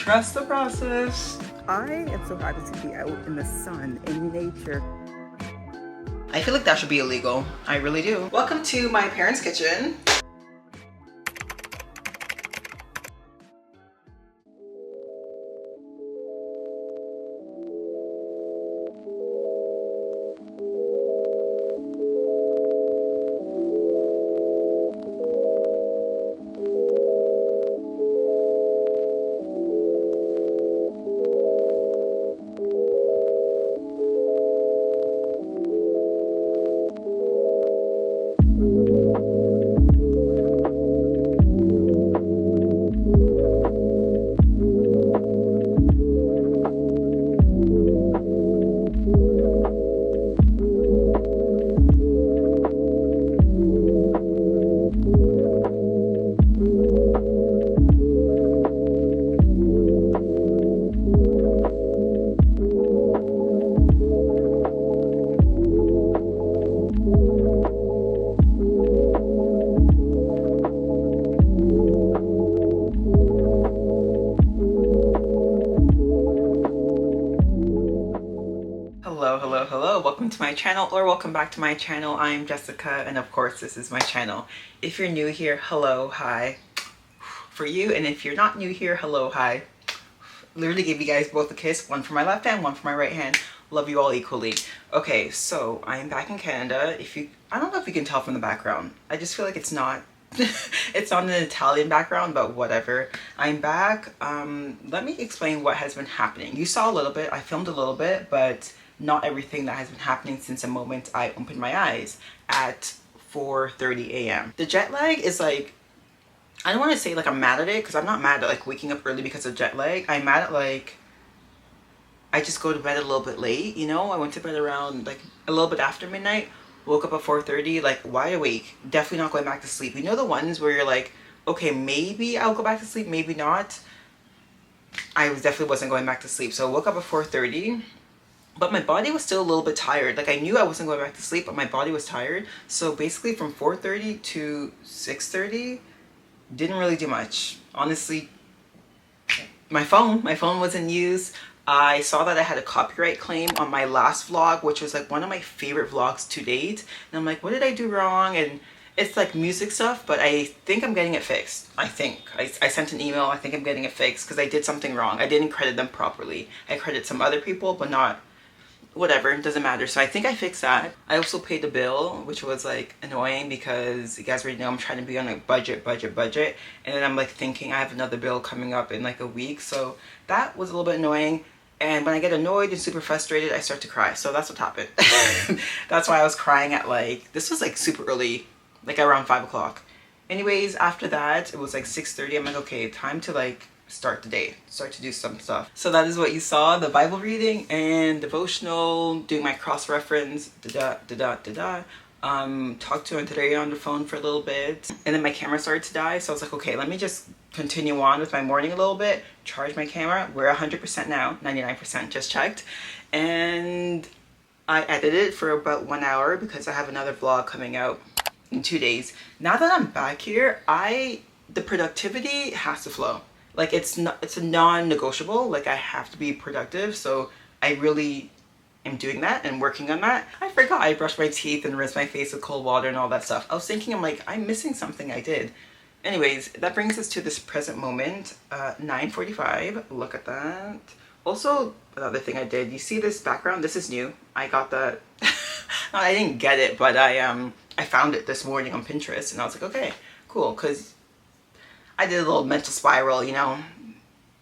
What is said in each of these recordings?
Trust the process. I am so happy to be out in the sun, in nature. I feel like that should be illegal. I really do. Welcome to my parents' kitchen. Hello, welcome to my channel, or welcome back to my channel. I'm Jessica, and of course this is my channel. If you're new here, hello, hi for you, and if you're not new here, hello, hi. Literally gave you guys both a kiss, one for my left hand, one for my right hand. Love you all equally. Okay, so I'm back in Canada. I don't know if you can tell from the background. I just feel like it's not it's not an Italian background, but whatever. I'm back. Let me explain what has been happening. You saw a little bit, I filmed a little bit, but not everything that has been happening since the moment I opened my eyes at 4:30 a.m. The jet lag is like, I don't want to say like I'm mad at it, because I'm not mad at like waking up early because of jet lag. I'm mad at like, I just go to bed a little bit late, you know? I went to bed around like a little bit after midnight, woke up at 4:30, like wide awake, definitely not going back to sleep. You know the ones where you're like, okay, maybe I'll go back to sleep, maybe not. Definitely wasn't going back to sleep. So I woke up at 4:30. But my body was still a little bit tired. Like I knew I wasn't going back to sleep, but my body was tired. So basically from 4:30 to 6:30, didn't really do much. Honestly, my phone was in use. I saw that I had a copyright claim on my last vlog, which was like one of my favorite vlogs to date. And I'm like, what did I do wrong? And it's like music stuff, but I think I'm getting it fixed. I think. I sent an email, I think I'm getting it fixed because I did something wrong. I didn't credit them properly. I credited some other people, but not, whatever, it doesn't matter. So I think I fixed that. I also paid the bill, which was like annoying because you guys already know I'm trying to be on a budget. And then I'm like thinking I have another bill coming up in like a week. So that was a little bit annoying. And when I get annoyed and super frustrated, I start to cry. So that's what happened. That's why I was crying at like, this was like super early, like around 5 o'clock. Anyways, after that, it was like 6:30. I'm like, okay, time to like start the day, start to do some stuff. So that is what you saw, the Bible reading and devotional, doing my cross-reference, talked to Andrea on the phone for a little bit, and then my camera started to die. So I was like, okay, let me just continue on with my morning a little bit, charge my camera. We're 100% now, 99% just checked. And I edited for about 1 hour because I have another vlog coming out in 2 days. Now that I'm back here, the productivity has to flow. Like it's a non-negotiable. Like I have to be productive. So I really am doing that and working on that. I forgot I brushed my teeth and rinsed my face with cold water and all that stuff. I was thinking, I'm like, I'm missing something I did. Anyways, that brings us to this present moment, 9:45. Look at that. Also, another thing I did, you see this background? This is new. I got that. I didn't get it, but I found it this morning on Pinterest, and I was like, okay, cool, because I did a little mental spiral, you know,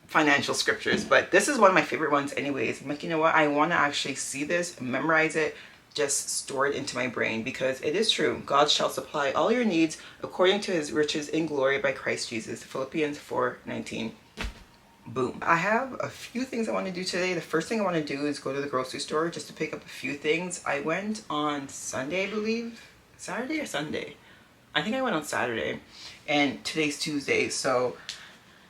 financial scriptures, but this is one of my favorite ones anyways. I'm like, you know what, I want to actually see this, memorize it, just store it into my brain, because it is true. God shall supply all your needs according to his riches in glory by Christ Jesus. Philippians 4:19. Boom. I have a few things I want to do today. The first thing I want to do is go to the grocery store just to pick up a few things. I went on Sunday, I believe. Saturday or Sunday? I think I went on Saturday, and today's Tuesday, so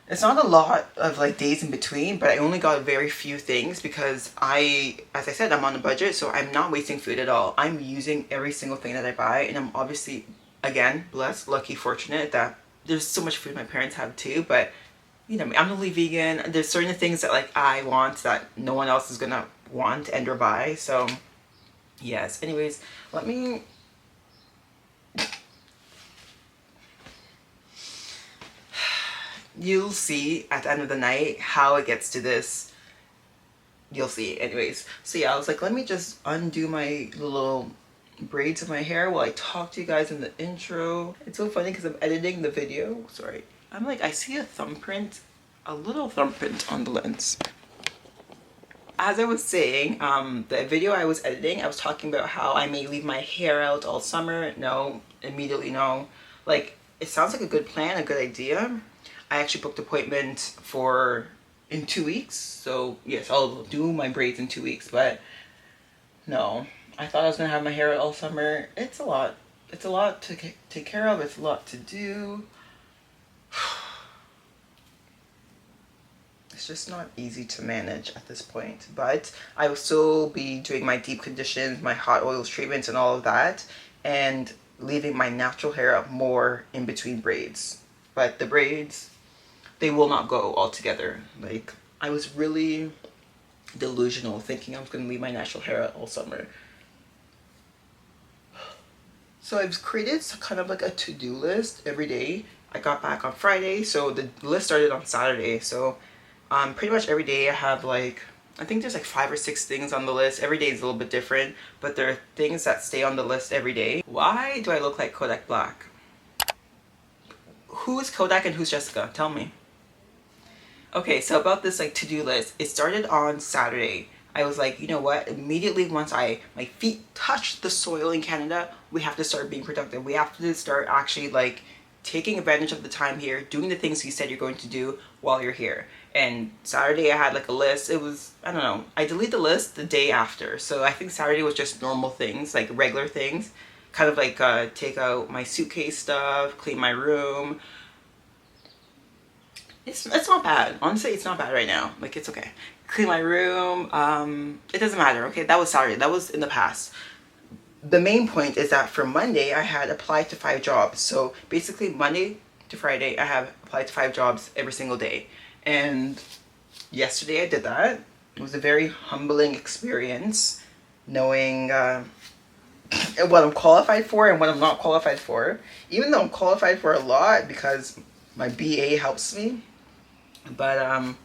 it's not a lot of like days in between, but I only got very few things because as I said, I'm on a budget, so I'm not wasting food at all. I'm using every single thing that I buy, and I'm obviously, again, blessed, lucky, fortunate that there's so much food my parents have too, but you know, I'm totally vegan. There's certain things that like I want that no one else is gonna want and or buy. So yes. Anyways, let me. You'll see at the end of the night how it gets to this. You'll see. Anyways, so yeah, I was like, let me just undo my little braids of my hair while I talk to you guys in the intro. It's so funny because I'm editing the video. Sorry. I'm like, I see a thumbprint, a little thumbprint on the lens. As I was saying, the video I was editing, I was talking about how I may leave my hair out all summer. No, immediately no. Like, it sounds like a good plan, a good idea. I actually booked an appointment for in 2 weeks. So yes, I'll do my braids in 2 weeks, but no. I thought I was gonna have my hair out all summer. It's a lot. It's a lot to take care of. It's a lot to do. It's just not easy to manage at this point, but I will still be doing my deep conditions, my hot oils treatments and all of that, and leaving my natural hair up more in between braids. But the braids, they will not go all together. Like, I was really delusional thinking I was going to leave my natural hair out all summer. So I've created kind of like a to-do list every day. I got back on Friday, so the list started on Saturday. So pretty much every day I have like, I think there's like 5 or 6 things on the list. Every day is a little bit different, but there are things that stay on the list every day. Why do I look like Kodak Black? Who is Kodak and who's Jessica? Tell me. Okay, so about this like to-do list, it started on Saturday. I was like, you know what? Immediately once my feet touch the soil in Canada, we have to start being productive. We have to start actually like taking advantage of the time here, doing the things you said you're going to do while you're here. And Saturday I had like a list. It was, I don't know, I deleted the list the day after. So I think Saturday was just normal things, like regular things. Kind of like take out my suitcase stuff, clean my room. It's not bad. Honestly, it's not bad right now. Like, it's okay. Clean my room. It doesn't matter. Okay, that was Saturday. That was in the past. The main point is that for Monday, I had applied to 5 jobs. So basically, Monday to Friday, I have applied to 5 jobs every single day. And yesterday, I did that. It was a very humbling experience, knowing what I'm qualified for and what I'm not qualified for. Even though I'm qualified for a lot because my BA helps me. But I'm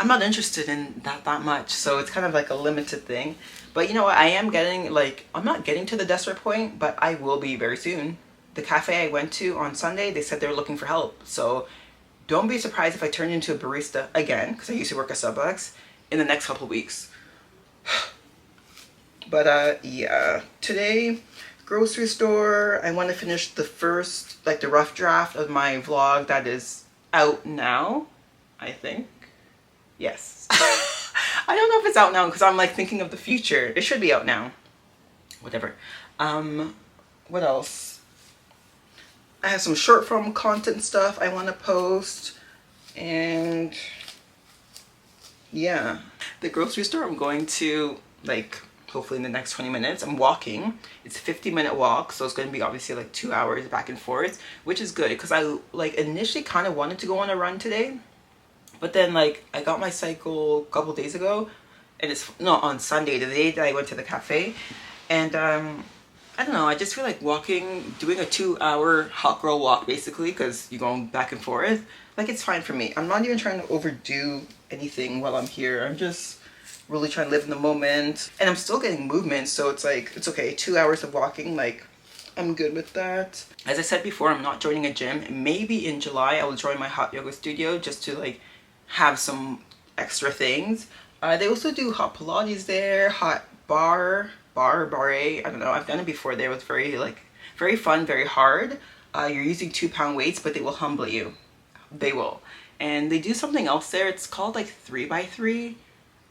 not interested in that much, so it's kind of like a limited thing. But you know what, I am getting like, I'm not getting to the desperate point, but I will be very soon. The cafe I went to on Sunday, they said they were looking for help, so don't be surprised if I turn into a barista again, because I used to work at Starbucks, in the next couple of weeks. But yeah, today, grocery store. I want to finish the first, like the rough draft of my vlog that is out now, I think. Yes. I don't know if it's out now because I'm like thinking of the future. It should be out now. Whatever. What else? I have some short form content stuff I want to post. And yeah. The grocery store I'm going to, like, hopefully in the next 20 minutes. I'm walking. It's a 50-minute walk, so it's going to be obviously like 2 hours back and forth, which is good because I like initially kind of wanted to go on a run today, but then like I got my cycle a couple days ago, and it's not on Sunday, the day that I went to the cafe, and I don't know, I just feel like walking, doing a 2-hour hot girl walk basically, because you're going back and forth, like it's fine for me. I'm not even trying to overdo anything while I'm here. I'm just really trying to live in the moment, and I'm still getting movement, so it's like, it's okay. 2 hours of walking, like, I'm good with that. As I said before, I'm not joining a gym. Maybe in July I will join my hot yoga studio just to like have some extra things. They also do hot Pilates there, hot barre, I don't know, I've done it before there. It was very like, very fun, very hard. You're using 2-pound weights, but they will humble you. They will. And they do something else there. It's called like 3x3.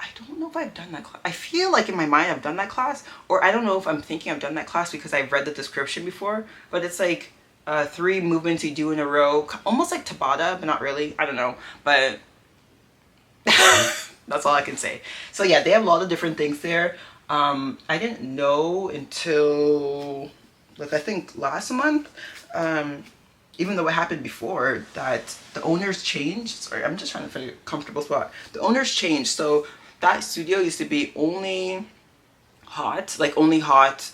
I don't know if I've done that class. I feel like in my mind I've done that class, or I don't know if I'm thinking I've done that class because I've read the description before, but it's like 3 movements you do in a row, almost like Tabata, but not really. I don't know, but that's all I can say. So yeah, they have a lot of different things there. I didn't know until like I think last month. even though it happened before, that the owners changed. Sorry, I'm just trying to find a comfortable spot. The owners changed, so that studio used to be only hot, like only hot,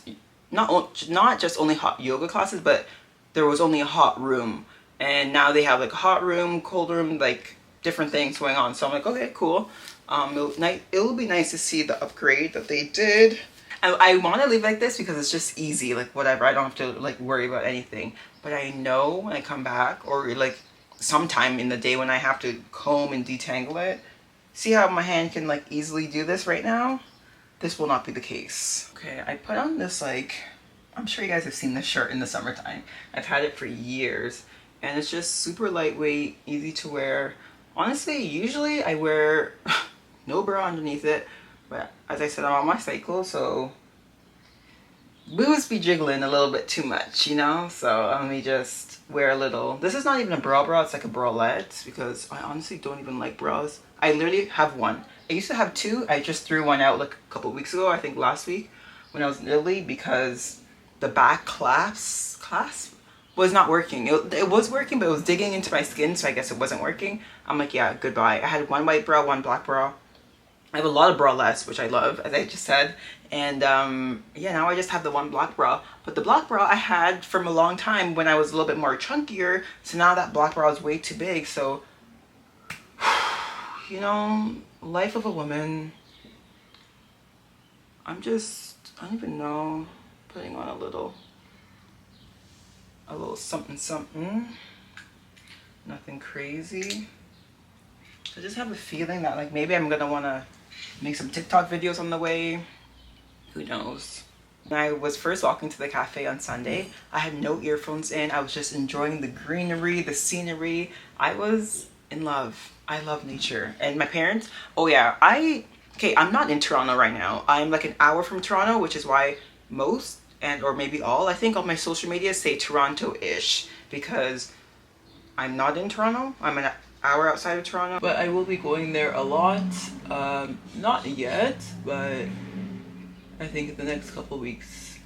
not just only hot yoga classes, but there was only a hot room. And now they have like a hot room, cold room, like different things going on. So I'm like, okay, cool. It'll be nice to see the upgrade that they did. I want to leave like this because it's just easy, like whatever. I don't have to like worry about anything. But I know when I come back, or like sometime in the day when I have to comb and detangle it, see how my hand can like easily do this right now? This will not be the case. Okay, I put on this, like, I'm sure you guys have seen this shirt in the summertime. I've had it for years, and it's just super lightweight, easy to wear. Honestly, usually I wear no bra underneath it, but as I said, I'm on my cycle, so boobs be jiggling a little bit too much, you know? So let me just wear a little. This is not even a bra, it's like a bralette, because I honestly don't even like bras. I literally have one. I used to have two. I just threw one out like a couple weeks ago, I think last week when I was in Italy, because the back clasp was not working. It was working, but it was digging into my skin, so I guess it wasn't working. I'm like, yeah, goodbye. I had one white bra, one black bra. I have a lot of bralettes, which I love, as I just said. And yeah, now I just have the one black bra. But the black bra I had from a long time when I was a little bit more chunkier. So now that black bra is way too big. So, you know, life of a woman. I don't even know, putting on a little something something. Nothing crazy. I just have a feeling that like maybe I'm gonna want to make some TikTok videos on the way. Who knows? When I was first walking to the cafe on Sunday, I had no earphones in. I was just enjoying the greenery, the scenery. I was in love. I love nature. And my parents, oh yeah, I'm not in Toronto right now. I'm like an hour from Toronto, which is why most or maybe all, I think on my social media say Toronto-ish, because I'm not in Toronto. I'm an hour outside of Toronto. But I will be going there a lot. Not yet, but I think in the next couple weeks.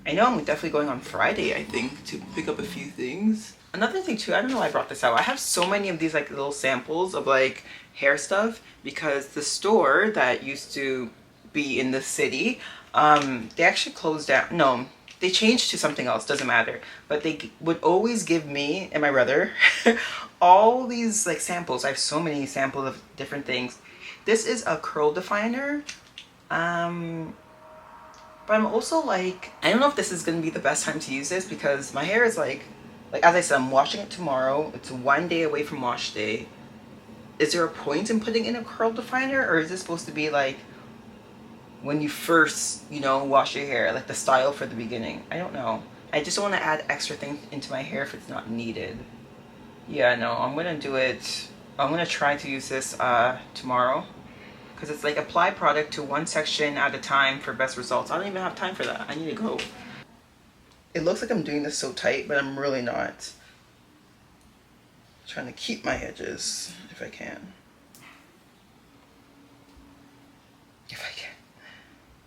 I know I'm definitely going on Friday, I think, to pick up a few things. Another thing too, I don't know why I brought this out. I have so many of these like little samples of like hair stuff, because the store that used to be in the city, they actually closed down. No, they changed to something else, doesn't matter. But they would always give me and my brother all these like samples. I have so many samples of different things. This is a curl definer. But I'm also like, I don't know if this is going to be the best time to use this, because my hair is like as I said, I'm washing it tomorrow. It's one day away from wash day. Is there a point in putting in a curl definer, or is this supposed to be like when you first, you know, wash your hair, like the style for the beginning? I don't know. I just don't want to add extra things into my hair if it's not needed. Yeah, no, I'm going to do it. I'm going to try to use this tomorrow. Because it's like apply product to one section at a time for best results. I don't even have time for that. I need to go. It looks like I'm doing this so tight, but I'm really not. Trying to keep my edges if I can. If I can.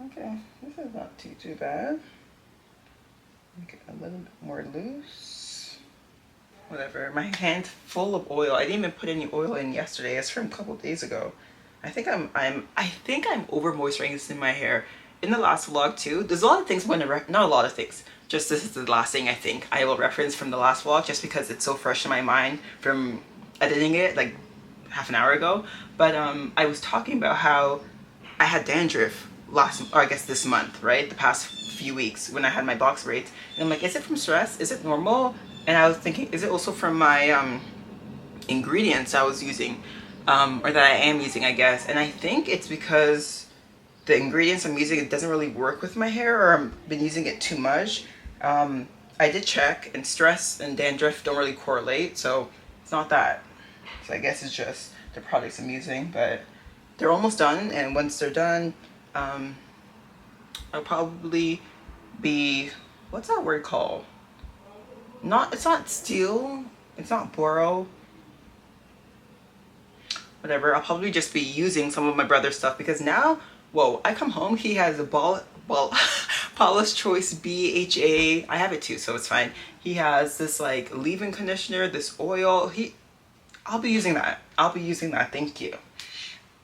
Okay, this is not too bad. Make it a little bit more loose. Whatever. My hand's full of oil. I didn't even put any oil in yesterday. It's from a couple days ago. I think I'm over moisturizing my hair. In the last vlog too, there's a lot of things I'm gonna not a lot of things. Just this is the last thing I think I will reference from the last vlog, just because it's so fresh in my mind from editing it like half an hour ago. But I was talking about how I had dandruff this month, right? The past few weeks when I had my box braids, and I'm like, is it from stress? Is it normal? And I was thinking, is it also from my ingredients I was using? Or that I am using, I guess. And I think it's because the ingredients I'm using, it doesn't really work with my hair, or I've been using it too much. I did check, and stress and dandruff don't really correlate, so it's not that. So I guess it's just the products I'm using, but they're almost done, and once they're done, I'll probably be, what's that word called? It's not steal, it's not borrow. Whatever, I'll probably just be using some of my brother's stuff, because now, whoa, I come home, he has a Paula's Choice BHA. I have it too, so it's fine. He has this like leave-in conditioner, this oil. I'll be using that. I'll be using that. Thank you.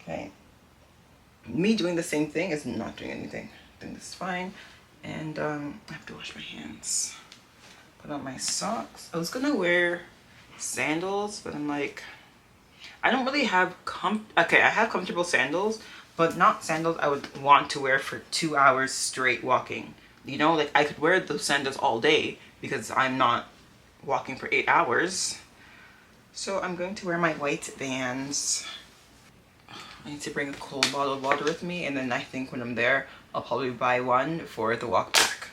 Okay. Me doing the same thing is not doing anything. I think this is fine. And I have to wash my hands. Put on my socks. I was gonna wear sandals, but I'm like, I don't really have okay, I have comfortable sandals, but not sandals I would want to wear for 2 hours straight walking. You know, like I could wear those sandals all day because I'm not walking for 8 hours. So I'm going to wear my white Vans. I need to bring a cold bottle of water with me, and then I think when I'm there, I'll probably buy one for the walk back.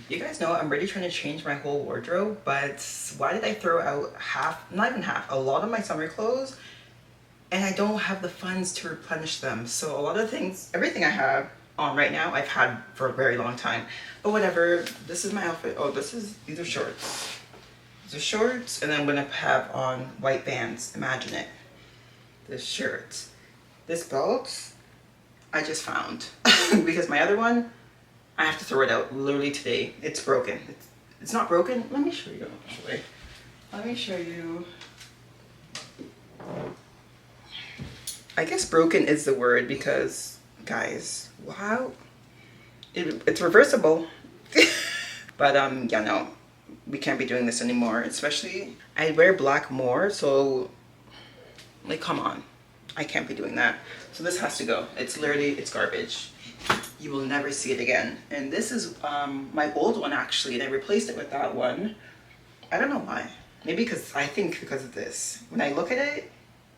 You guys know I'm really trying to change my whole wardrobe, but why did I throw out not even half, a lot of my summer clothes, and I don't have the funds to replenish them. So a lot of things, everything I have on right now, I've had for a very long time. But whatever, this is my outfit. Oh, these are shorts. These are shorts, and then I'm gonna have on white Vans, imagine it. This shirt. This belt, I just found. Because my other one, I have to throw it out literally today. It's broken. It's not broken. Let me show you actually. Let me show you. I guess broken is the word because, guys, wow. It's reversible. But yeah, no. We can't be doing this anymore. Especially, I wear black more, so like, come on. I can't be doing that. So this has to go. It's literally, it's garbage. You will never see it again. And this is my old one actually, and I replaced it with that one. I don't know why. Maybe I think because of this. When I look at it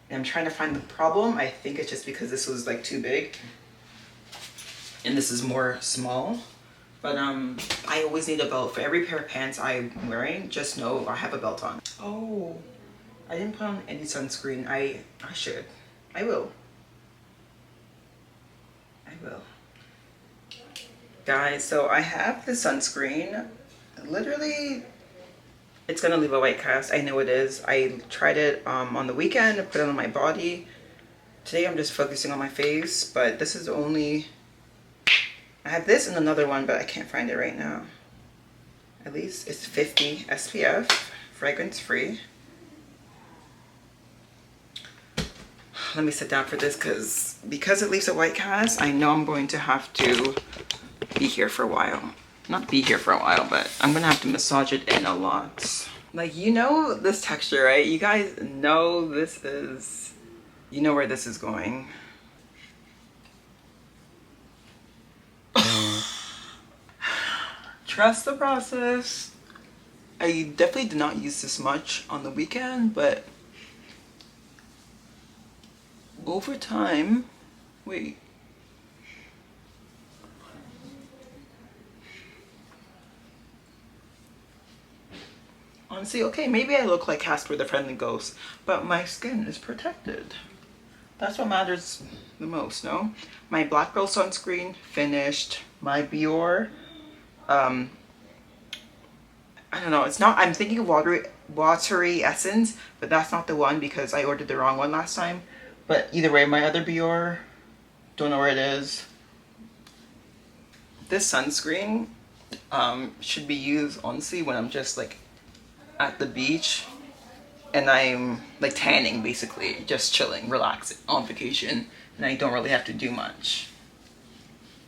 and I'm trying to find the problem, I think it's just because this was like too big and this is more small. But I always need a belt. For every pair of pants I'm wearing, just know I have a belt on. Oh, I didn't put on any sunscreen. I should. I will. Guys, so I have the sunscreen. Literally, it's gonna leave a white cast. I know it is. I tried it on the weekend, put it on my body. Today I'm just focusing on my face, but this is only, I have this and another one, but I can't find it right now. At least it's 50 SPF, fragrance free. Let me sit down for this because it leaves a white cast. I know I'm going to have to be here for a while. Not be here for a while, but I'm gonna have to massage it in a lot. Like, you know this texture, right? You guys know this is, you know where this is going. Trust the process. I definitely did not use this much on the weekend, but over time, wait. Honestly, okay, maybe I look like Casper the Friendly Ghost, but my skin is protected. That's what matters the most, no? My Black Girl sunscreen, finished. My Bior, I don't know, it's not, I'm thinking of watery essence, but that's not the one because I ordered the wrong one last time. But either way, my other Bior, don't know where it is. This sunscreen should be used, honestly, when I'm just like at the beach and I'm like tanning, basically just chilling, relaxing on vacation, and I don't really have to do much,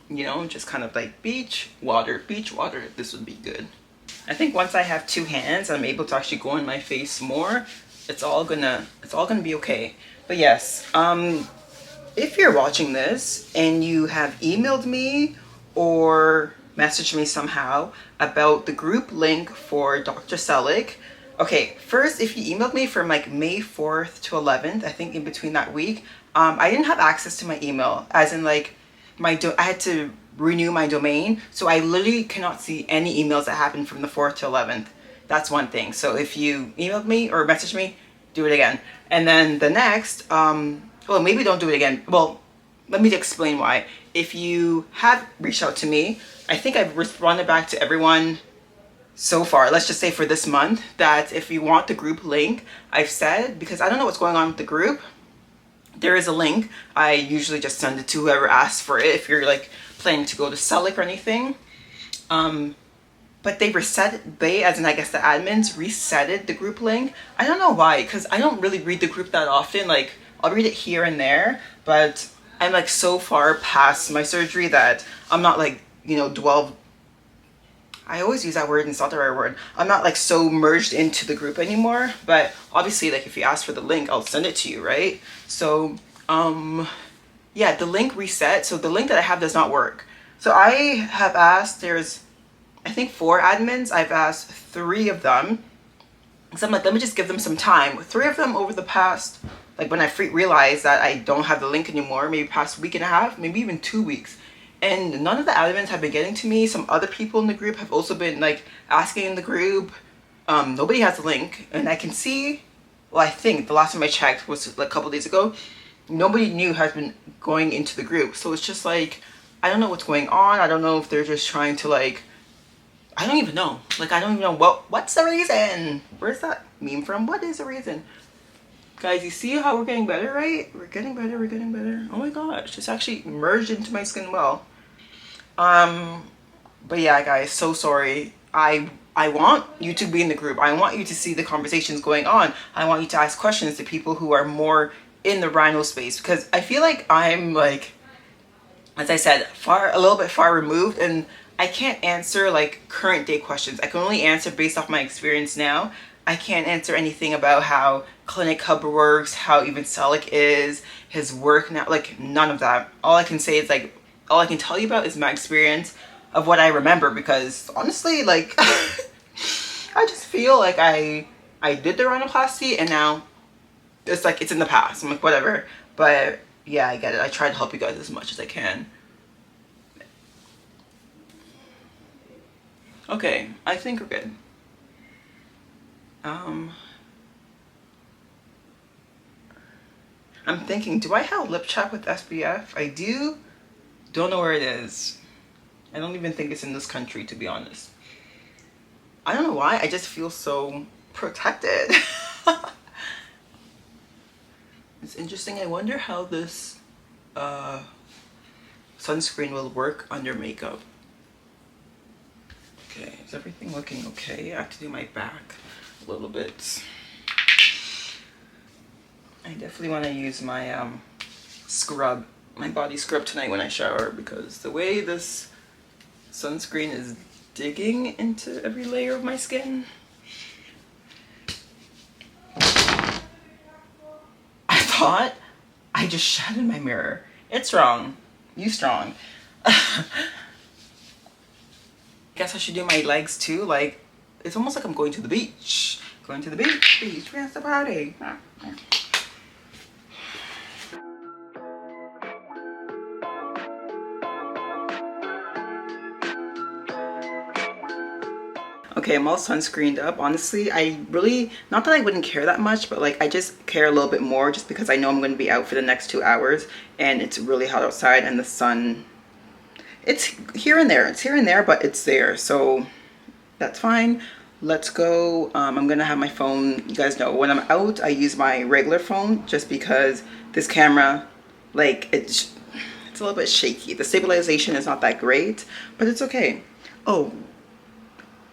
you know, just kind of like beach water. This would be good. I think once I have two hands, I'm able to actually go in my face more. It's all gonna be okay. But yes, if you're watching this and you have emailed me or messaged me somehow about the group link for Dr. Celik. Okay, first, if you emailed me from like May 4th to 11th, I think in between that week, I didn't have access to my email, as in like I had to renew my domain, so I literally cannot see any emails that happened from the 4th to 11th. That's one thing. So if you emailed me or messaged me, do it again. And then the next, well, maybe don't do it again. Well, let me explain why. If you have reached out to me, I think I've responded back to everyone so far, let's just say for this month, that if you want the group link, I've said, because I don't know what's going on with the group, there is a link. I usually just send it to whoever asks for it if you're like planning to go to Celik or anything. But they as in I guess the admins resetted the group link. I don't know why, because I don't really read the group that often. Like, I'll read it here and there, but I'm like so far past my surgery that I'm not like, I always use that word and it's not the right word. I'm not like so merged into the group anymore, but obviously like if you ask for the link, I'll send it to you, right? So, yeah, the link reset. So the link that I have does not work. So I have asked, there's I think 4 admins. I've asked 3 of them. So I'm like, let me just give them some time. 3 of them over the past, like when I realized that I don't have the link anymore, maybe past week and a half, maybe even 2 weeks. And none of the admins have been getting to me. Some other people in the group have also been like asking in the group. Nobody has the link. And I can see, well, I think the last time I checked was like a couple days ago. Nobody new has been going into the group. So it's just like, I don't know what's going on. I don't know if they're just trying to like, I don't even know. Like, I don't even know what's the reason? Where's that meme from? What is the reason? Guys, you see how we're getting better, right? We're getting better, we're getting better. Oh my gosh, it's actually merged into my skin well. But yeah, guys, so sorry. I want you to be in the group. I want you to see the conversations going on. I want you to ask questions to people who are more in the rhino space, because I feel like I'm like, as I said, a little bit far removed, and I can't answer like current day questions. I can only answer based off my experience now. I can't answer anything about how Clinic Hub works, how even Celik is, his work now, like none of that. All I can say is like, all I can tell you about is my experience of what I remember, because honestly, like, I just feel like I did the rhinoplasty and now it's like, it's in the past. I'm like, whatever. But yeah, I get it. I try to help you guys as much as I can. Okay, I think we're good. I'm thinking, do I have lip chat with SPF? I do. Don't know where it is. I don't even think it's in this country, to be honest. I don't know why, I just feel so protected. It's interesting. I wonder how this sunscreen will work under makeup. Okay, is everything looking okay? I have to do my back a little bit. I definitely want to use my scrub, my body scrub tonight when I shower, because the way this sunscreen is digging into every layer of my skin. I thought I just shat in my mirror. It's wrong. You strong. Guess I should do my legs too. Like, it's almost like I'm going to the beach. Going to the beach, where's the party? Okay, I'm all sunscreened up. Honestly, I really, not that I wouldn't care that much, but like I just care a little bit more just because I know I'm going to be out for the next 2 hours and it's really hot outside and the sun, it's here and there. It's here and there, but it's there. So that's fine. Let's go. I'm going to have my phone. You guys know when I'm out, I use my regular phone just because this camera, like it's a little bit shaky. The stabilization is not that great, but it's okay. Oh,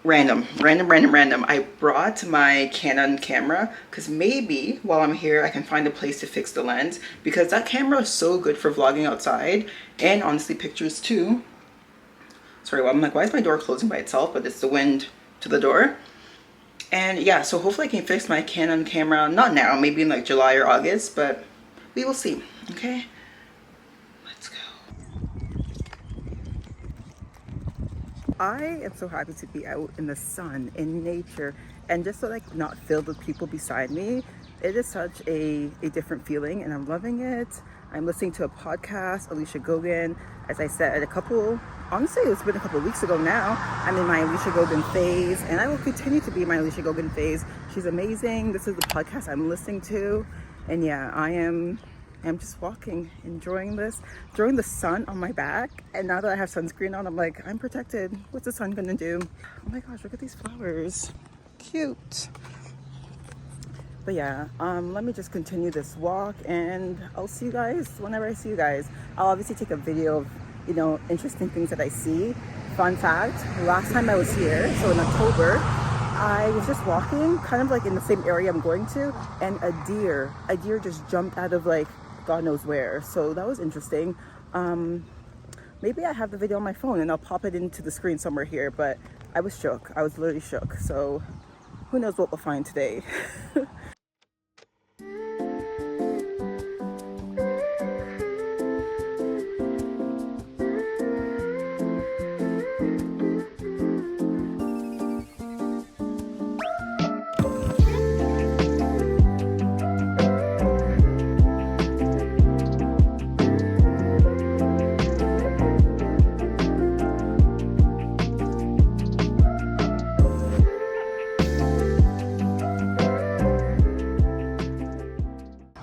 random. I brought my Canon camera because maybe while I'm here I can find a place to fix the lens, because that camera is so good for vlogging outside and honestly pictures too. Sorry, well, I'm like, why is my door closing by itself? But it's the wind to the door. And yeah, so hopefully I can fix my Canon camera, not now, maybe in like July or August, but we will see. Okay, let's go. I am so happy to be out in the sun, in nature, and just to like not filled with people beside me. It is such a different feeling and I'm loving it. I'm listening to a podcast, Alicia Gogan. As I said, honestly, it's been a couple of weeks ago now. I'm in my Alicia Gogan phase and I will continue to be in my Alicia Gogan phase. She's amazing. This is the podcast I'm listening to. And yeah, I'm just walking, enjoying the sun on my back. And now that I have sunscreen on, I'm like, I'm protected. What's the sun gonna do? Oh my gosh, look at these flowers. Cute. But yeah, let me just continue this walk, and I'll see you guys whenever I see you guys. I'll obviously take a video of, you know, interesting things that I see. Fun fact, last time I was here, so in October, I was just walking kind of like in the same area I'm going to, and a deer just jumped out of like God knows where. So that was interesting. Maybe I have the video on my phone and I'll pop it into the screen somewhere here, but I was shook. I was literally shook. So who knows what we'll find today.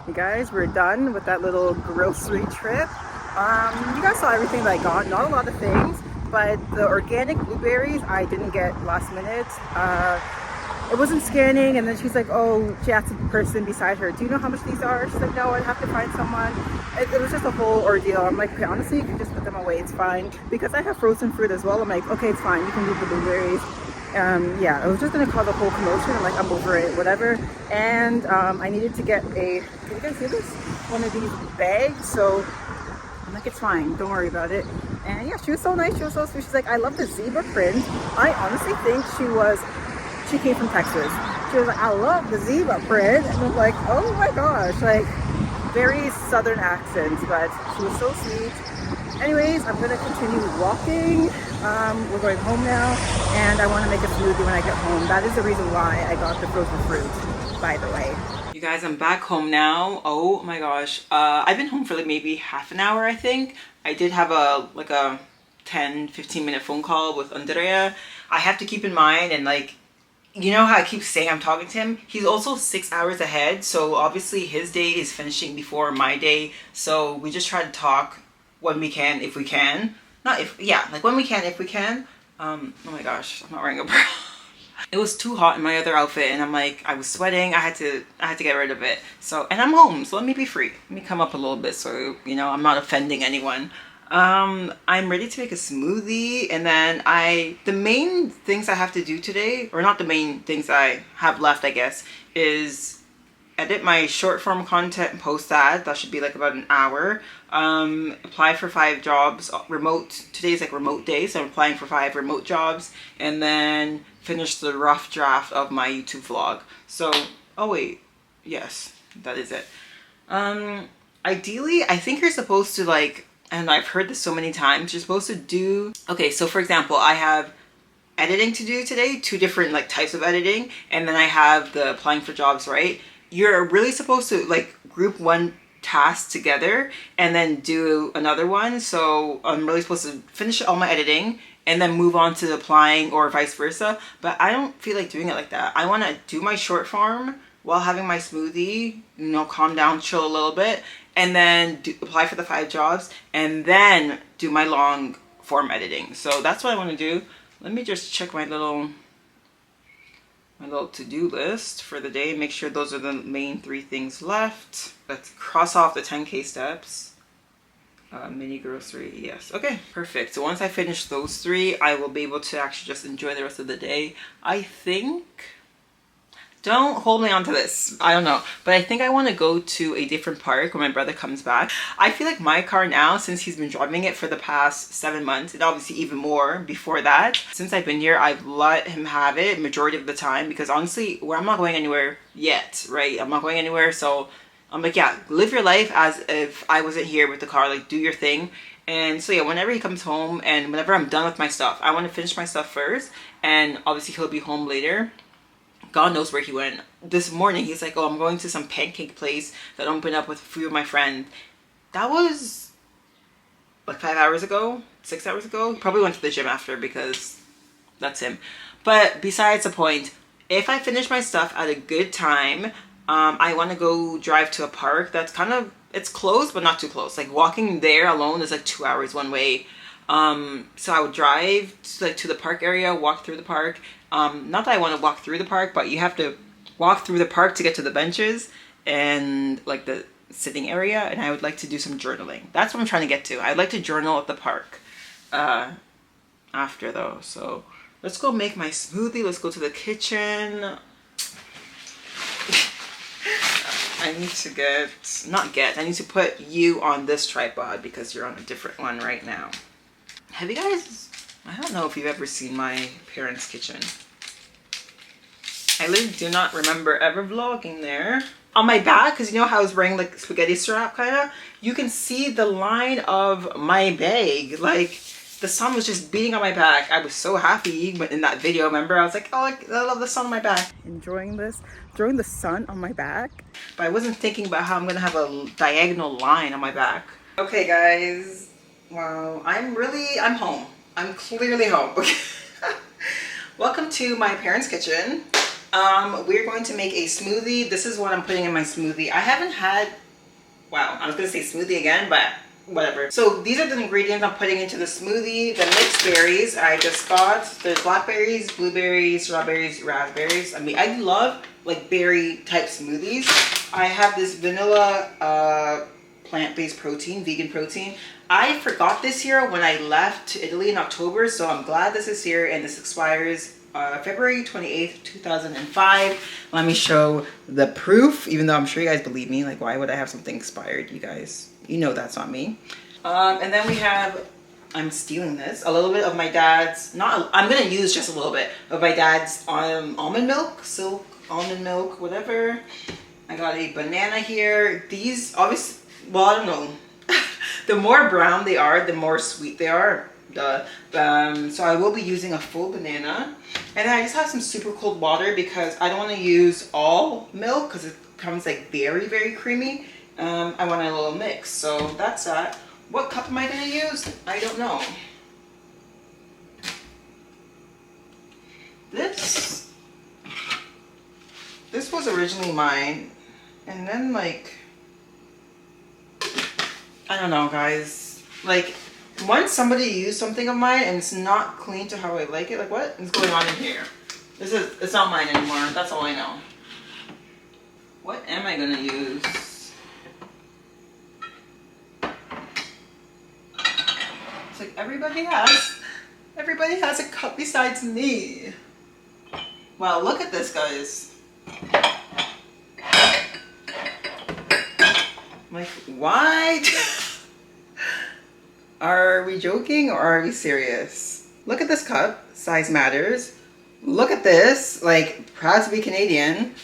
You guys, we're done with that little grocery trip. You guys saw everything that I got, not a lot of things, but the organic blueberries I didn't get last minute. It wasn't scanning, and then she's like, oh, she asked the person beside her, do you know how much these are? She's like, no, I'd have to find someone. It was just a whole ordeal. I'm like, okay, honestly, you can just put them away, it's fine. Because I have frozen fruit as well, I'm like, okay, it's fine, you can leave the blueberries. Yeah, I was just gonna cause a whole commotion. I'm like, I'm over it, whatever. And I needed to get a, can you guys see this? One of these bags. So I'm like, it's fine, don't worry about it. And yeah, she was so nice, she was so sweet. She's like, I love the zebra print. I honestly think she came from Texas. She was like, I love the zebra print. And I'm like, oh my gosh, like very southern accent, but she was so sweet. Anyways, I'm gonna continue walking. We're going home now, and I want to make a smoothie when I get home. That is the reason why I got the frozen fruit, by the way. You guys, I'm back home now. Oh my gosh. I've been home for like maybe half an hour, I think. I did have a 10-15 minute phone call with Andrea. I have to keep in mind, and like, you know how I keep saying I'm talking to him? He's also 6 hours ahead, so obviously his day is finishing before my day. So we just try to talk when we can, if we can. Not if, yeah, like when we can, if we can. Oh my gosh, I'm not wearing a bra. It was too hot in my other outfit, and I'm like, I was sweating. I had to get rid of it. So, and I'm home, so let me be free. Let me come up a little bit so, you know, I'm not offending anyone. I'm ready to make a smoothie, and then the main things I have to do today, or not the main things I have left, I guess, is edit my short form content and post that. That should be like about an hour. Apply for 5 jobs, remote. Today's like remote day, so I'm applying for 5 remote jobs, and then finish the rough draft of my YouTube vlog. So, oh wait, yes, that is it. Ideally, I think you're supposed to like, and I've heard this so many times, you're supposed to do, okay, so for example, I have editing to do today, 2 different like types of editing, and then I have the applying for jobs, right? You're really supposed to like group one task together and then do another one. So I'm really supposed to finish all my editing and then move on to applying, or vice versa. But I don't feel like doing it like that. I want to do my short form while having my smoothie, you know, calm down, chill a little bit, and then apply for the 5 jobs, and then do my long form editing. So that's what I want to do. Let me just check my little to-do list for the day. Make sure those are the main 3 things left. Let's cross off the 10K steps. Mini grocery, yes. Okay, perfect. So once I finish those 3, I will be able to actually just enjoy the rest of the day. I think, don't hold me onto this, I don't know, but I think I want to go to a different park when my brother comes back. I feel like my car now, since he's been driving it for the past 7 months, and obviously even more before that, since I've been here, I've let him have it majority of the time, because honestly, I'm not going anywhere yet, right? I'm not going anywhere, so I'm like, yeah, live your life as if I wasn't here with the car, like do your thing. And so yeah, whenever he comes home and whenever I'm done with my stuff, I want to finish my stuff first, and obviously he'll be home later. God knows where he went. This morning he's like, oh, I'm going to some pancake place that opened up with a few of my friends. That was like 5 hours ago, 6 hours ago. Probably went to the gym after, because that's him. But besides the point, if I finish my stuff at a good time, I want to go drive to a park that's kind of, it's close but not too close. Like walking there alone is like 2 hours one way. So I would drive to the park area, walk through the park. Not that I want to walk through the park, but you have to walk through the park to get to the benches and like the sitting area, and I would like to do some journaling. That's what I'm trying to get to. I'd like to journal at the park after though. So let's go make my smoothie. Let's go to the kitchen. I need to put you on this tripod because you're on a different one right now. Have you guys, I don't know if you've ever seen my parents' kitchen. I literally do not remember ever vlogging there. On my back, because you know how I was wearing like spaghetti strap kind of, you can see the line of my bag. Like the sun was just beating on my back. I was so happy in that video. Remember, I was like, oh, I love the sun on my back. Enjoying the sun on my back. But I wasn't thinking about how I'm gonna have a diagonal line on my back. Okay guys, wow, I'm home. I'm clearly home. Welcome to my parents' kitchen. We're going to make a smoothie. This is what I'm putting in my smoothie. I haven't had, wow, I was gonna say smoothie again, but whatever. So these are the ingredients I'm putting into the smoothie. The mixed berries I just got. There's blackberries, blueberries, strawberries, raspberries. I mean, I love like berry type smoothies. I have this vanilla plant-based protein, vegan protein. I forgot this here when I left to Italy in October, so I'm glad this is here, and this expires February 28th, 2005. Let me show the proof, even though I'm sure you guys believe me. Like, why would I have something expired, you guys? You know that's not me. And then we have, I'm stealing this, a little bit of my dad's, I'm gonna use just a little bit of my dad's almond milk, silk almond milk, whatever. I got a banana here. These, obviously, well, I don't know. The more brown they are, the more sweet they are. So I will be using a full banana. And then I just have some super cold water because I don't want to use all milk because it comes like very, very creamy. I want a little mix. So that's that. What cup am I going to use? I don't know. This was originally mine. And then like, I don't know guys. Like, once somebody used something of mine and it's not clean to how I like it, like what is going on in here? It's not mine anymore. That's all I know. What am I gonna use? It's like everybody has a cup besides me. Wow, look at this, guys. Like, why? Are we joking or are we serious? Look at this cup, size matters. Look at this, like, proud to be Canadian.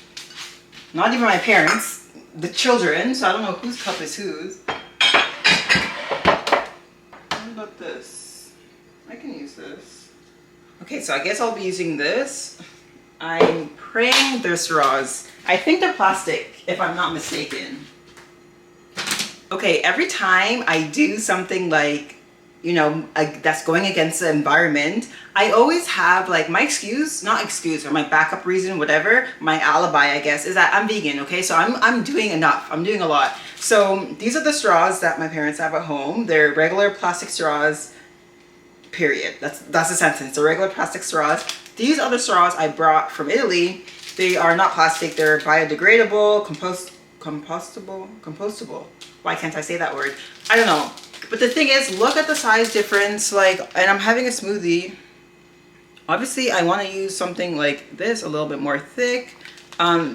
Not even my parents, the children, so I don't know whose cup is whose. What about this? I can use this. Okay, so I guess I'll be using this. I'm praying they're straws. I think they're plastic, if I'm not mistaken. Okay, every time I do something like, you know, that's going against the environment, I always have like my or my backup reason, whatever, my alibi, I guess, is that I'm vegan, okay? So I'm doing enough. I'm doing a lot. So these are the straws that my parents have at home. They're regular plastic straws, period. That's the sentence. They're regular plastic straws. These other straws I brought from Italy. They are not plastic. They're biodegradable, compostable. Why can't I say that word? I don't know. But the thing is, look at the size difference. Like, and I'm having a smoothie. Obviously, I want to use something like this, a little bit more thick.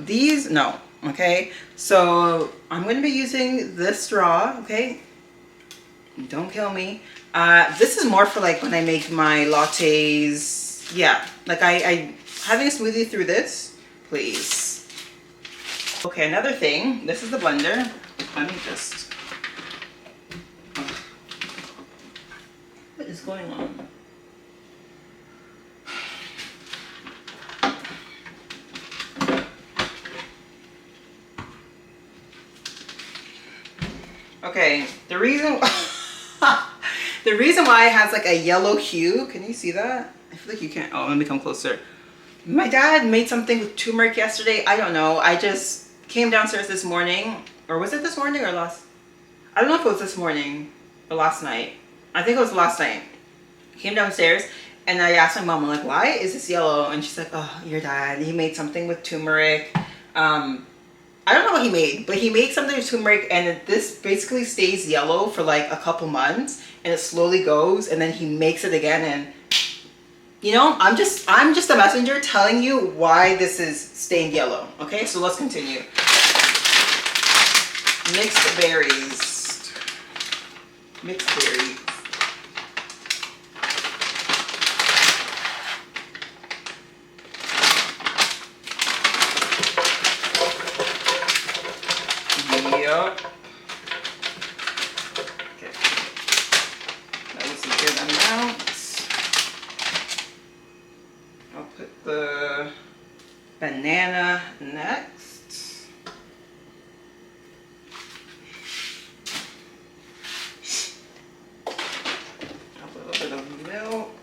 These, no. Okay. So I'm going to be using this straw. Okay. Don't kill me. This is more for like when I make my lattes. Yeah. Like I having a smoothie through this, please. Okay. Another thing. This is the blender. Let me just, what is going on? Okay, the reason the reason why it has like a yellow hue, can you see that? I feel like you can't. Oh, let me come closer. My dad made something with turmeric yesterday. I don't know. I just came downstairs this morning, or was it this morning or last? I don't know if it was this morning or last night. I think it was last night. Came downstairs and I asked my mom, I'm like, why is this yellow? And she's like, oh, your dad, he made something with turmeric. I don't know what he made, but he made something with turmeric, and this basically stays yellow for like a couple months, and it slowly goes, and then he makes it again, and you know, I'm just a messenger telling you why this is stained yellow. Okay, so let's continue. Mixed berries. Mixed berries. Yep. Okay. That was a good amount. I'll put the banana next. A little bit of milk.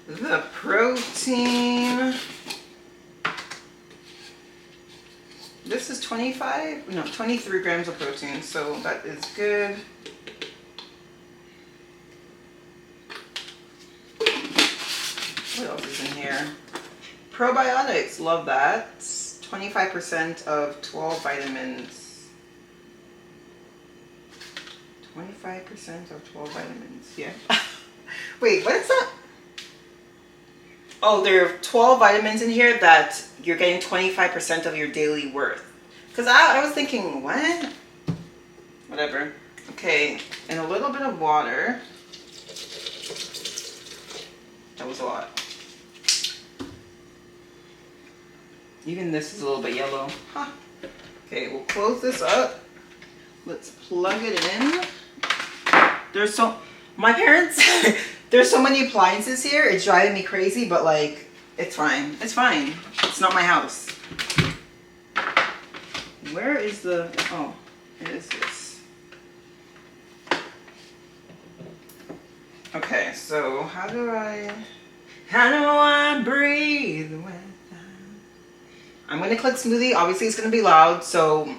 The protein. This is 23 grams of protein, so that is good. What else is in here? Probiotics, love that. 25% of 12 vitamins. 25% of 12 vitamins, yeah. Wait, what is that? Oh, there are 12 vitamins in here that you're getting 25% of your daily worth. Because I was thinking, what? Whatever. Okay, and a little bit of water. That was a lot. Even this is a little bit yellow. Huh. Okay, we'll close this up. Let's plug it in. My parents, there's so many appliances here. It's driving me crazy, but like, it's fine. It's fine. It's not my house. Where is the, oh, it is this. Okay, so how do I breathe with that? I'm gonna click smoothie. Obviously it's gonna be loud, so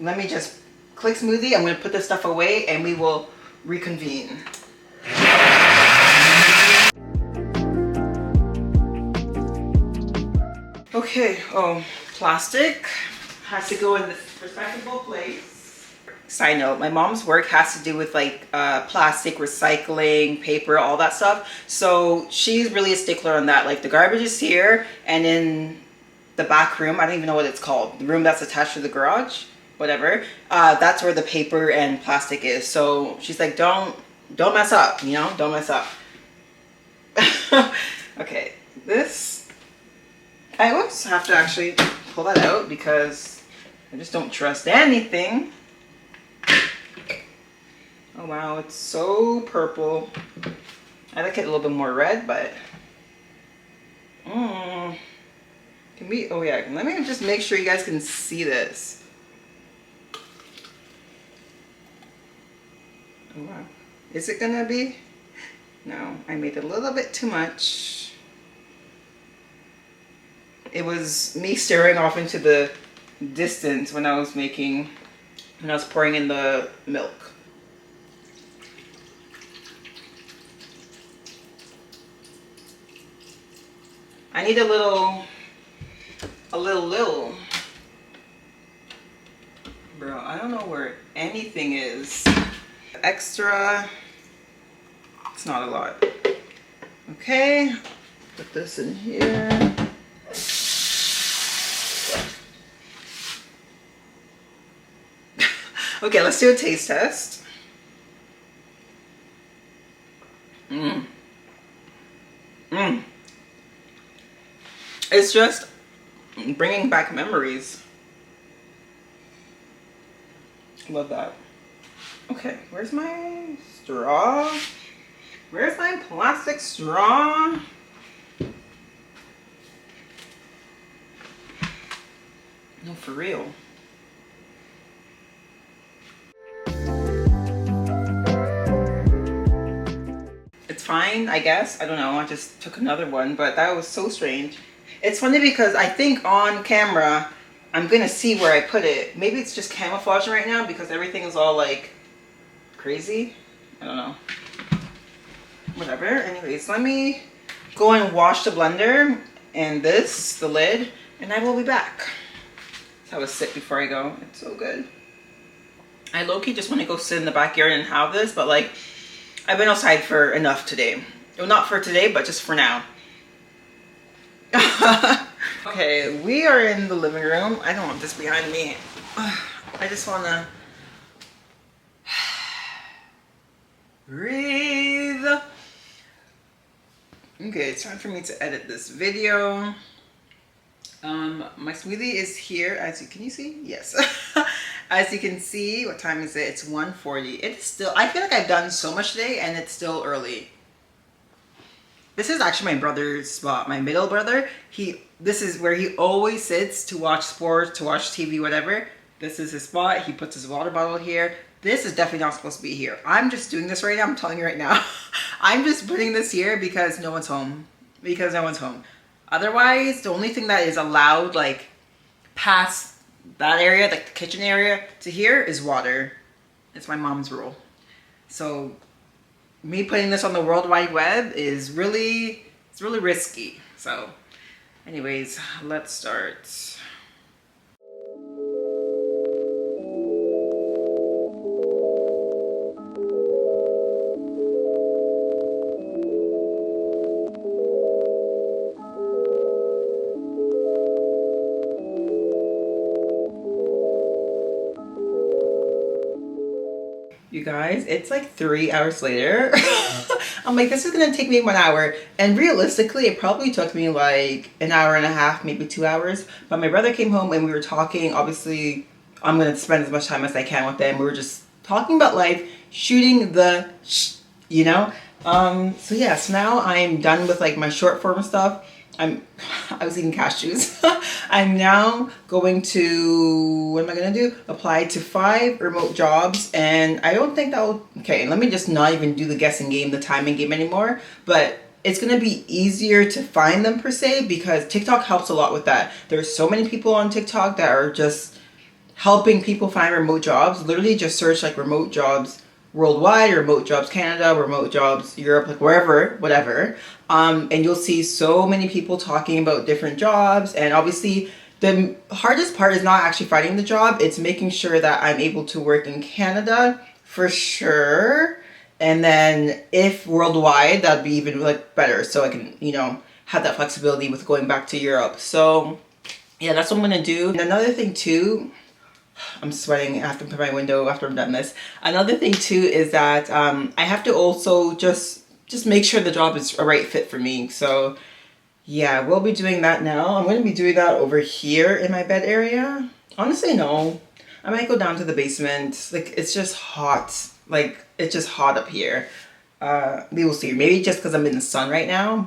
let me just click smoothie. I'm gonna put this stuff away and we will reconvene. Okay, oh, plastic has to go in this respectable place. Side note, my mom's work has to do with like plastic, recycling, paper, all that stuff. So she's really a stickler on that. Like the garbage is here, and in the back room, I don't even know what it's called, the room that's attached to the garage, whatever, that's where the paper and plastic is. So she's like, don't mess up, you know, don't mess up. Okay, this, I always have to actually pull that out because I just don't trust anything. Oh wow, it's so purple. I like it a little bit more red, but can we, oh yeah, let me just make sure you guys can see this. Oh wow, is it gonna be? No, I made a little bit too much. It was me staring off into the distance when I was pouring in the milk. I need a little. Bro, I don't know where anything is. Extra, it's not a lot. Okay, put this in here. Okay, let's do a taste test. It's just bringing back memories. Love that. Okay, where's my straw? Where's my plastic straw? No, for real. It's fine, I guess. I don't know, I just took another one, but that was so strange. It's funny because I think on camera, I'm gonna see where I put it. Maybe it's just camouflaging right now because everything is all like crazy. I don't know. Whatever. Anyways, let me go and wash the blender and this, the lid, and I will be back. Let's have a sip before I go. It's so good. I low-key just want to go sit in the backyard and have this, but like, I've been outside for enough today. Well, not for today, but just for now. Okay, we are in the living room. I don't want this behind me. I just want to breathe. Okay, it's time for me to edit this video. My smoothie is here, can you see? Yes. As you can see, what time is it? It's 1:40. It's still, I feel like I've done so much today and it's still early. This is actually my brother's spot, my middle brother. This is where he always sits to watch sports, to watch TV, whatever. This is his spot. He puts his water bottle here. This is definitely not supposed to be here. I'm just doing this right now. I'm telling you right now. I'm just putting this here because no one's home. Because no one's home. Otherwise, the only thing that is allowed, like, past that area, like the kitchen area, to here is water. It's my mom's rule. So, me putting this on the World Wide Web is really, it's really risky. So, anyways, let's start. You guys, it's like 3 hours later. I'm like, this is gonna take me 1 hour. And realistically, it probably took me like an hour and a half, maybe 2 hours. But my brother came home and we were talking. Obviously, I'm gonna spend as much time as I can with them. We were just talking about life, shooting the you know? So yeah, so now I'm done with like my short form stuff. I was eating cashews. I'm now going to, what am I gonna do? Apply to 5 remote jobs, and I don't think that'll, okay, let me just not even do the guessing game, the timing game anymore, but it's gonna be easier to find them per se because TikTok helps a lot with that. There's so many people on TikTok that are just helping people find remote jobs. Literally just search like remote jobs worldwide, remote jobs Canada, remote jobs Europe, like wherever, whatever. And you'll see so many people talking about different jobs. And obviously the hardest part is not actually finding the job. It's making sure that I'm able to work in Canada for sure. And then if worldwide, that'd be even like better. So I can, you know, have that flexibility with going back to Europe. So yeah, that's what I'm gonna do. And another thing too, I'm sweating. I have to put my window after I'm done this. Another thing too is that I have to also just make sure the job is a right fit for me. So yeah, we'll be doing that now. I'm going to be doing that over here in my bed area. Honestly, no. I might go down to the basement. Like, it's just hot. Like, it's just hot up here. We will see. Maybe just because I'm in the sun right now,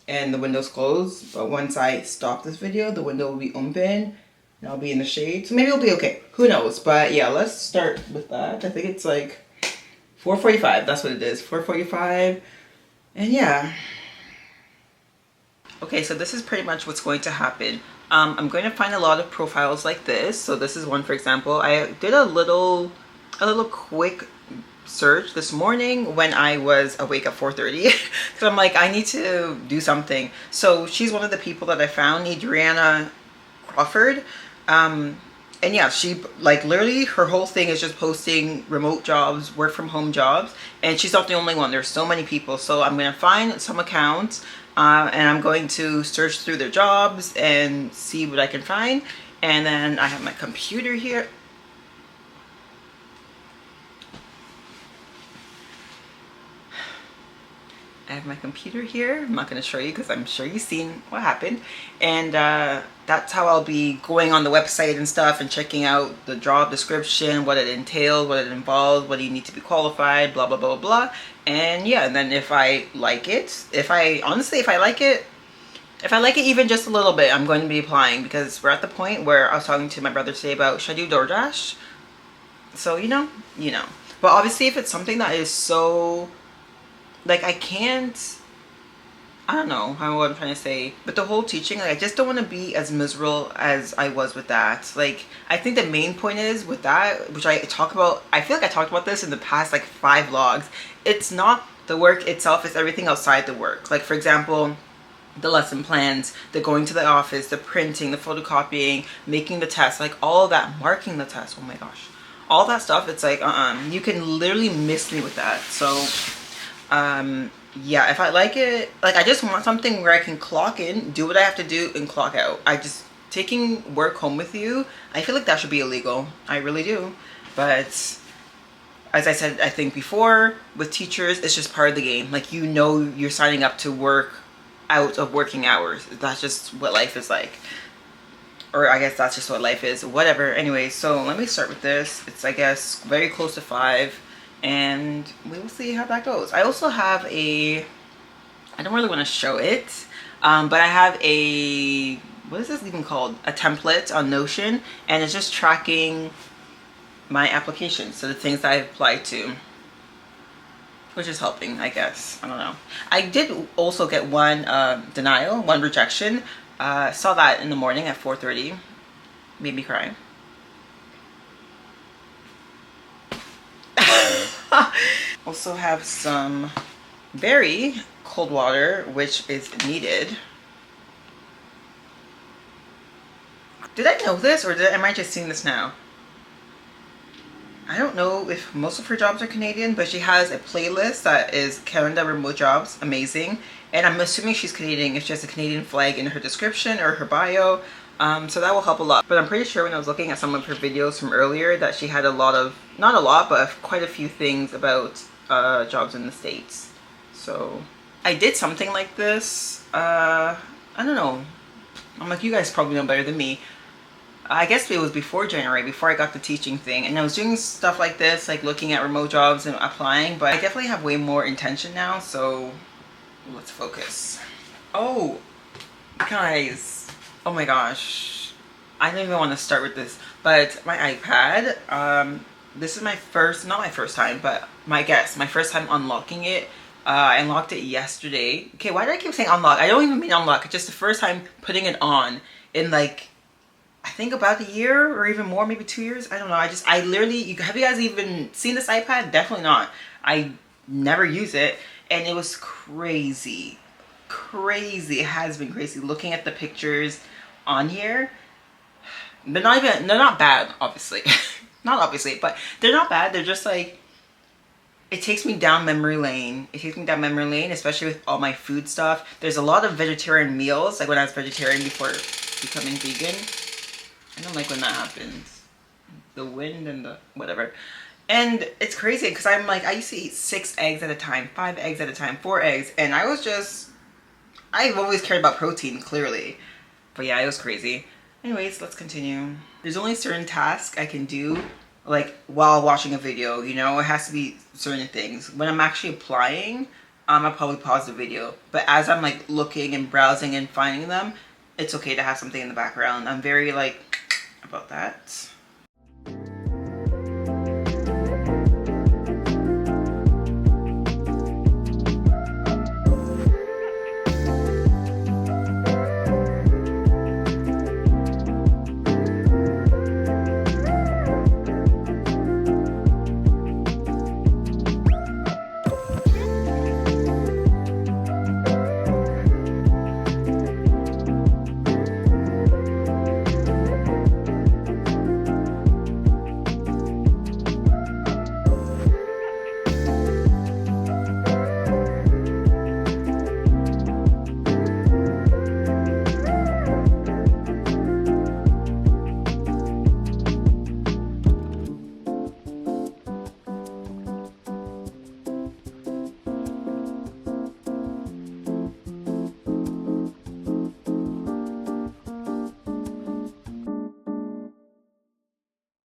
and the window's closed. But once I stop this video, the window will be open. And I'll be in the shade. So maybe it'll be okay. Who knows? But yeah, let's start with that. I think it's like 4:45. That's what it is. 4:45. And yeah. Okay, so this is pretty much what's going to happen. I'm going to find a lot of profiles like this. So this is one, for example. I did a little quick search this morning when I was awake at 4:30. So I'm like, I need to do something. So she's one of the people that I found, Adriana Crawford. And yeah, she like literally her whole thing is just posting remote jobs, work from home jobs, and she's not the only one. There's so many people. So I'm gonna find some accounts and I'm going to search through their jobs and see what I can find. And then I have my computer here. I have my computer here. I'm not going to show you because I'm sure you've seen what happened. And that's how I'll be going on the website and stuff and checking out the job description, what it entails, what it involves, what you need to be qualified, blah, blah, blah, blah. And yeah, and then if I like it, if I like it even just a little bit, I'm going to be applying because we're at the point where I was talking to my brother today about, should I do DoorDash? So, you know. But obviously if it's something that is so, like, I can't I don't know how what I'm trying to say, but the whole teaching, like, I just don't want to be as miserable as I was with that. Like, I think the main point is with that, which I talk about, I feel like I talked about this in the past like 5 vlogs. It's not the work itself, it's everything outside the work. Like, for example, the lesson plans, the going to the office, the printing, the photocopying, making the test, like all of that, marking the test. Oh my gosh, all that stuff. It's like, you can literally miss me with that. So yeah, if I like it, like, I just want something where I can clock in, do what I have to do, and clock out. I just, taking work home with you, I feel like that should be illegal. I really do. But as I said, I think before, with teachers, it's just part of the game. Like, you know, you're signing up to work out of working hours. That's just what life is like. Or I guess that's just what life is. Whatever. Anyway, so let me start with this. It's, I guess, very close to 5. And we will see how that goes. I also have a, I don't really want to show it, but I have a, what is this even called? A template on Notion, and it's just tracking my applications, so the things that I applied to, which is helping, I guess. I don't know. I did also get one denial, one rejection. Saw that in the morning at 4:30. Made me cry. Also have some very cold water, which is needed. Did I know this, or am I just seeing this now? I don't know if most of her jobs are Canadian, but she has a playlist that is Canada remote jobs. Amazing. And I'm assuming she's Canadian if she has a Canadian flag in her description or her bio. So that will help a lot. But I'm pretty sure when I was looking at some of her videos from earlier that she had a lot of, not a lot, but quite a few things about jobs in the States. So I did something like this. I don't know. I'm like, you guys probably know better than me. I guess it was before January, before I got the teaching thing, and I was doing stuff like this, like looking at remote jobs and applying, but I definitely have way more intention now, so let's focus. Oh, guys, oh my gosh, I don't even want to start with this, but my iPad, this is my first, not my first time, but my first time unlocking it. I unlocked it yesterday. Okay, why do I keep saying unlock? I don't even mean unlock, it's just the first time putting it on in, like, I think about a year or even more, maybe 2 years. I don't know. I literally, have you guys even seen this iPad? Definitely not. I never use it. And it was crazy. Crazy. It has been crazy. Looking at the pictures on here. They're not bad, obviously. Not obviously, but they're not bad. They're just like, it takes me down memory lane. It takes me down memory lane, especially with all my food stuff. There's a lot of vegetarian meals, like when I was vegetarian before becoming vegan. I don't like when that happens. The wind and the whatever. And it's crazy because I'm like, I used to eat 6 eggs at a time, 5 eggs at a time, 4 eggs. And I was just, I've always cared about protein, clearly. But yeah, it was crazy. Anyways, let's continue. There's only certain tasks I can do, like while watching a video, you know? It has to be certain things. When I'm actually applying, I'll probably pause the video. But as I'm like looking and browsing and finding them, it's okay to have something in the background. I'm very like about that.